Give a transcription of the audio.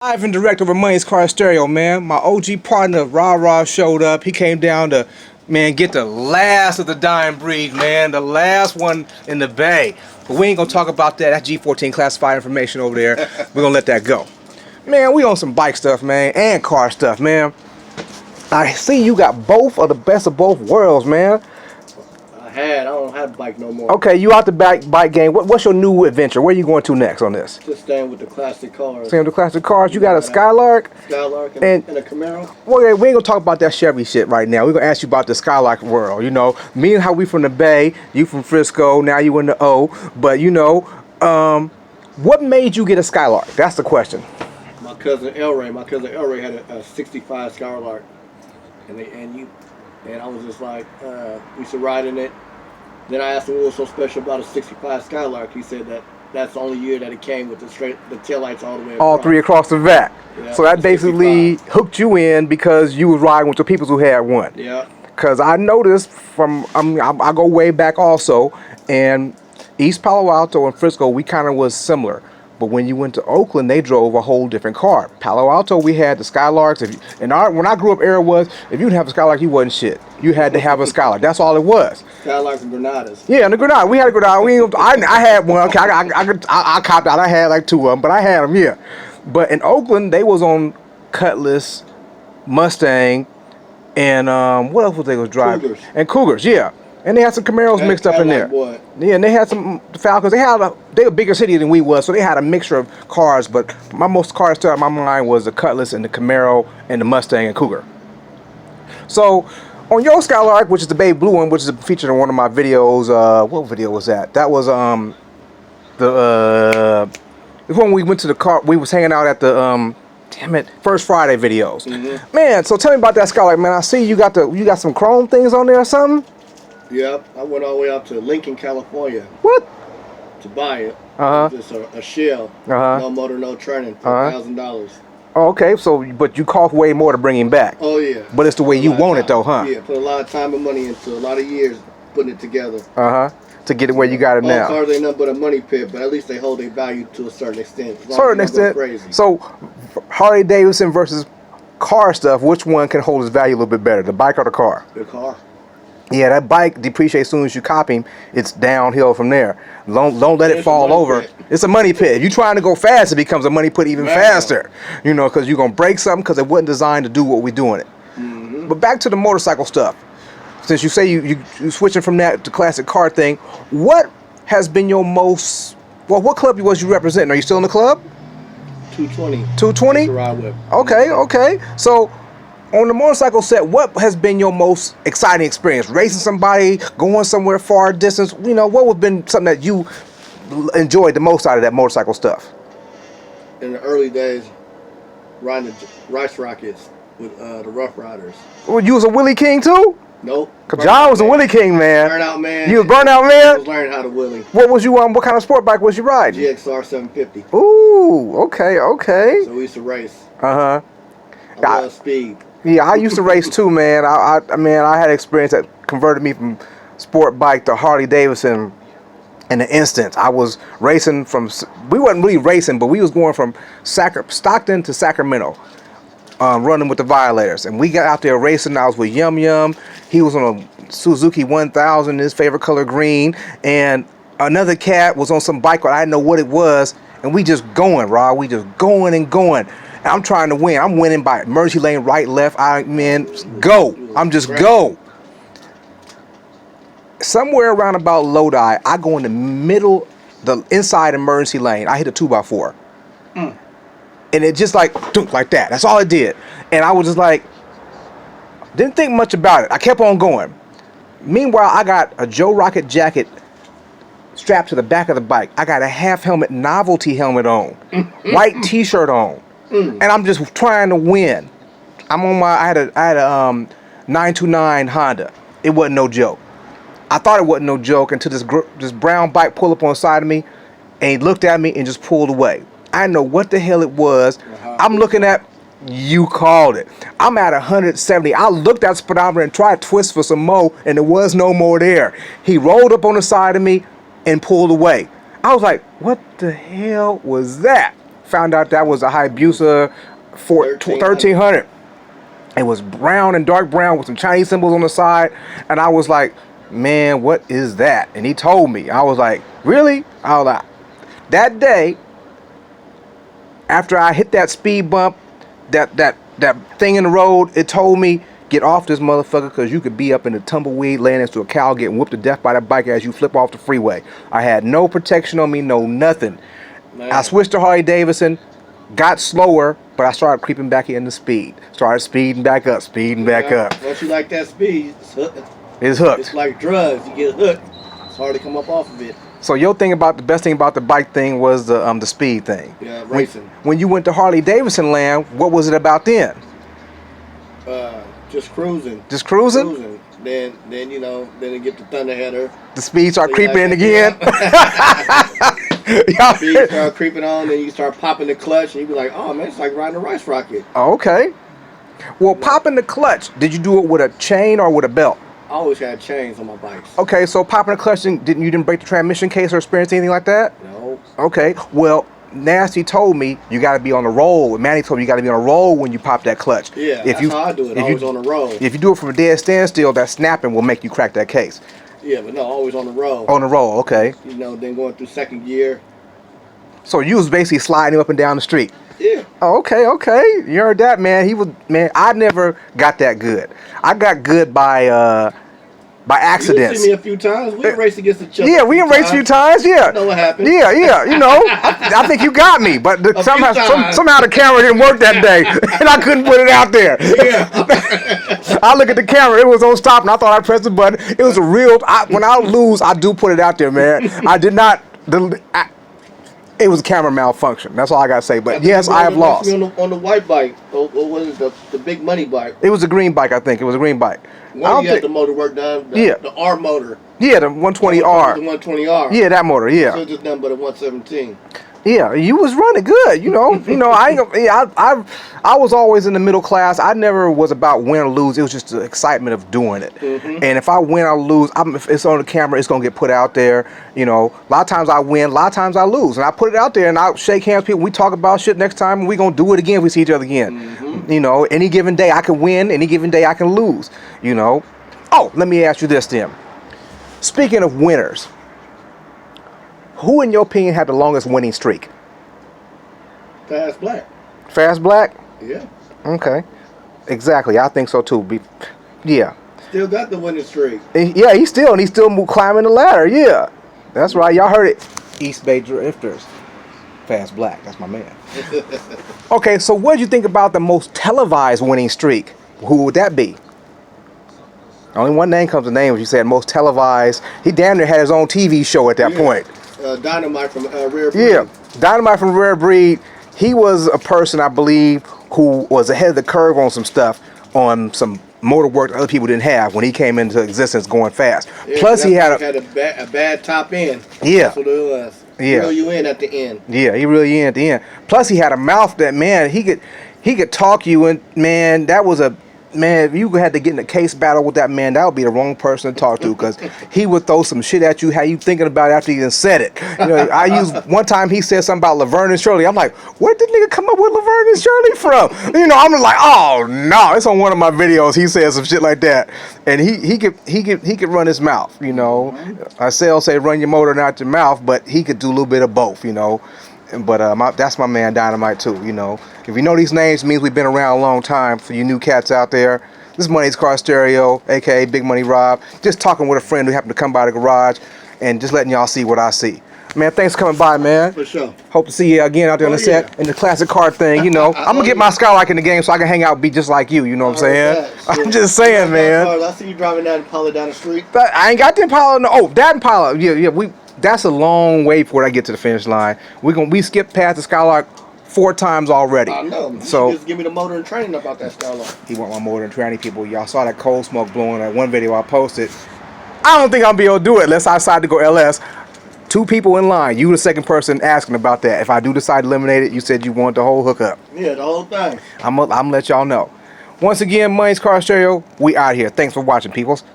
Live and direct over Money's Car Stereo, man. My OG partner, Ra showed up. He came down to, man, get the last of the dying breed, man. The last one in the Bay. But we ain't gonna talk about that. That's G14 classified information over there. We're gonna let that go. Man, we on some bike stuff, man, and car stuff, man. I see you got both of the best of both worlds, man. I don't have a bike no more. Okay, you out the bike game. What's your new adventure? Where are you going to next on this? Just staying with the classic cars. Staying with the classic cars. You got a Skylark? Skylark and a Camaro. Well, yeah, we ain't gonna talk about that Chevy shit right now. We're gonna ask you about the Skylark world. You know, me and how we from the Bay, you from Frisco, now you in the O. But you know, what made you get a Skylark? That's the question. My cousin Elray had a '65 Skylark, and I was just like, we used to ride in it. Then I asked him what was so special about a '65 Skylark. He said that's the only year that it came with the taillights all the way across. All three across the back. Yeah, so that basically 65. Hooked you in because you was riding with the people who had one. Yeah. Because I noticed I go way back also, and East Palo Alto and Frisco, we kind of was similar. But when you went to Oakland, they drove a whole different car. Palo Alto, we had the Skylarks. When I grew up, era was if you didn't have a Skylark, you wasn't shit. You had to have a Skylark. That's all it was. Skylarks and Granadas. Yeah, and the Granada. We had a Granada. I had one. Okay, I copped out. I had like two of them, but I had them. Yeah. But in Oakland, they was on Cutlass, Mustang, and what else was they was driving? Cougars. And Cougars. Yeah. And they had some Camaros mixed up in there. What? Yeah, and they had some Falcons. They were a bigger city than we was, so they had a mixture of cars. But my most cars still in my mind was the Cutlass and the Camaro and the Mustang and Cougar. So on your Skylark, which is the baby blue one, which is featured in one of my videos. What video was that? That was when we went to the car. We was hanging out at the First Friday videos. Mm-hmm. Man, so tell me about that Skylark, man. I see you got some chrome things on there or something. Yep, I went all the way out to Lincoln, California. What? To buy it. Just a shell. No motor, no training for $1,000. Oh, okay, but you cost way more to bring him back. Oh yeah. But it's the way you want it though, huh? Yeah, put a lot of time and money into a lot of years putting it together. To get it where you got it now. All cars ain't nothing but a money pit, but at least they hold their value to a certain extent. Crazy. So Harley Davidson versus car stuff, which one can hold its value a little bit better, the bike or the car? The car. Yeah, that bike depreciates as soon as you copy him. It's downhill from there. Don't let it fall over. It's a money pit. If you're trying to go fast, it becomes a money pit even faster. You know, because you're going to break something because it wasn't designed to do what we're doing it. Mm-hmm. But back to the motorcycle stuff. Since you say you switching from that to classic car thing, what has been your most... Well, what club was you representing? Are you still in the club? 220. 220? Ride whip. Okay. So... on the motorcycle set, what has been your most exciting experience? Racing somebody, going somewhere far distance? You know, what would been something that you enjoyed the most out of that motorcycle stuff? In the early days, riding the Rice Rockets with the Rough Riders. Well, you was a Willie King too? Nope. Cause John was a Willie King, man. Burnout man. You was Burnout man? I was learning how to Willie. What was you on? What kind of sport bike was you riding? GXR 750. Ooh, okay. So we used to race. I love speed. Yeah, I used to race too, man. I had experience that converted me from sport bike to Harley Davidson in an instant. I was racing we wasn't really racing, but we was going from Stockton to Sacramento, running with the Violators. And we got out there racing. I was with Yum Yum. He was on a Suzuki 1000, his favorite color green. And another cat was on some bike, but I didn't know what it was. And we just going, Rob. We just going and going. I'm trying to win. I'm winning by emergency lane, right, left. Go. I'm just go. Somewhere around about Lodi, I go in the middle, the inside emergency lane. I hit a 2x4. And it just like that. That's all it did. And I was just like, didn't think much about it. I kept on going. Meanwhile, I got a Joe Rocket jacket strapped to the back of the bike. I got a half helmet novelty helmet on, white t-shirt on. And I'm just trying to win. I had a 929 Honda. It wasn't no joke. I thought it wasn't no joke until this brown bike pulled up on the side of me, and he looked at me and just pulled away. I didn't know what the hell it was. I'm looking at, you called it. I'm at 170. I looked at the speedometer and tried to twist for some more, and there was no more there. He rolled up on the side of me and pulled away. I was like, what the hell was that? Found out that was a Hayabusa 1300. It was brown and dark brown with some Chinese symbols on the side. And I was like, man, what is that? And he told me. I was like, really? I was like, that day, after I hit that speed bump, that thing in the road, it told me, get off this motherfucker, because you could be up in the tumbleweed laying next to a cow getting whooped to death by that bike as you flip off the freeway. I had no protection on me, no nothing. Man. I switched to Harley Davidson, got slower, but I started creeping back into speed. Started speeding back up, Once you like that speed, it's hooked. It's like drugs. You get hooked. It's hard to come up off of it. So your thing about the best thing about the bike thing was the speed thing. Yeah, racing. When you went to Harley Davidson land, what was it about then? Just cruising. Just cruising? Then you know, then you get the Thunderheader. The speed start creeping in again. Speed start creeping on, then you start popping the clutch, and you be like, oh man, it's like riding a rice rocket. Okay. Well, popping the clutch, did you do it with a chain or with a belt? I always had chains on my bikes. Okay, so popping the clutch, you didn't break the transmission case or experience anything like that? No. Okay, well, Nasty told me you got to be on the roll. Manny told me you got to be on the roll when you pop that clutch. Yeah, that's how I do it. Always on the roll. If you do it from a dead standstill, that snapping will make you crack that case. Yeah, but no, always on the roll. On the roll, okay. You know, then going through second gear. So you was basically sliding up and down the street. Yeah. Oh, okay. You heard that, man. I never got that good. I got good by accidents. You see me a few times. We raced against each other. Yeah, we raced a few times. Yeah. You know what happened? Yeah. You know, I think you got me, but somehow the camera didn't work that day, and I couldn't put it out there. Yeah. I look at the camera; it was on stop, and I thought I pressed the button. It was a real. When I lose, I do put it out there, man. I did not. It was a camera malfunction. That's all I gotta say. But yes, I have lost. On the white bike, or was it the big money bike? It was a green bike, I think. It was a green bike. One you had the motor work done. The R motor. Yeah, the 120R. The 120R. Yeah, that motor. Yeah. So just nothing but a 117. Yeah, you was running good, you know. I was always in the middle class. I never was about win or lose. It was just the excitement of doing it. Mm-hmm. And if I win or lose, if it's on the camera, it's gonna get put out there. You know, a lot of times I win, a lot of times I lose, and I put it out there and I shake hands with people. We talk about shit next time, and we gonna do it again if we see each other again. Mm-hmm. You know, any given day I can win, any given day I can lose. You know. Oh, let me ask you this then. Speaking of winners. Who, in your opinion, had the longest winning streak? Fast Black. Fast Black? Yeah. Okay. Exactly. I think so too. Yeah. Still got the winning streak. Yeah, he's still climbing the ladder. Yeah. That's right. Y'all heard it. East Bay Drifters. Fast Black. That's my man. Okay, so what did you think about the most televised winning streak? Who would that be? Only one name comes to name if you said most televised. He damn near had his own TV show at that point. Dynamite from Rare Breed. Yeah, Dynamite from Rare Breed. He was a person, I believe, who was ahead of the curve on some stuff, on some motor work that other people didn't have when he came into existence going fast. Yeah, plus he had a bad top end. Yeah. That's what it was. Yeah. Reel you in at the end. Yeah, he reel you in at the end. Plus he had a mouth that, man, he could talk you, and man, that was a man, if you had to get in a case battle with that man, that would be the wrong person to talk to, because he would throw some shit at you, how you thinking about it after he even said it. You know, one time he said something about Laverne and Shirley. I'm like, where did nigga come up with Laverne and Shirley from? You know, I'm like, oh no, it's on one of my videos. He said some shit like that, and he could run his mouth. You know, I say run your motor, not your mouth, but he could do a little bit of both. You know. But that's my man Dynamite too, you know. If you know these names, it means we've been around a long time. For you new cats out there, this is Money's Car Stereo, aka Big Money Rob. Just talking with a friend who happened to come by the garage, and just letting y'all see what I see. Man, thanks for coming by, man. For sure. Hope to see you again out there on the set in the classic car thing, you know. I'm gonna get my Skylark in the game so I can hang out and be just like you, you know what I'm saying? I'm just saying, man. I see you driving that Impala down the street. I ain't got the Impala. No. Oh, that Impala. Yeah. That's a long way before I get to the finish line. We skipped past the Skylark 4 times already. I know. So just give me the motor and training about that Skylark. He want my motor and training, people. Y'all saw that coal smoke blowing that one video I posted. I don't think I'll be able to do it unless I decide to go LS. 2 people in line. You the second person asking about that. If I do decide to eliminate it, you said you want the whole hookup. Yeah, the whole thing. I'm gonna let y'all know. Once again, Money's Car Stereo, we out here. Thanks for watching, peoples.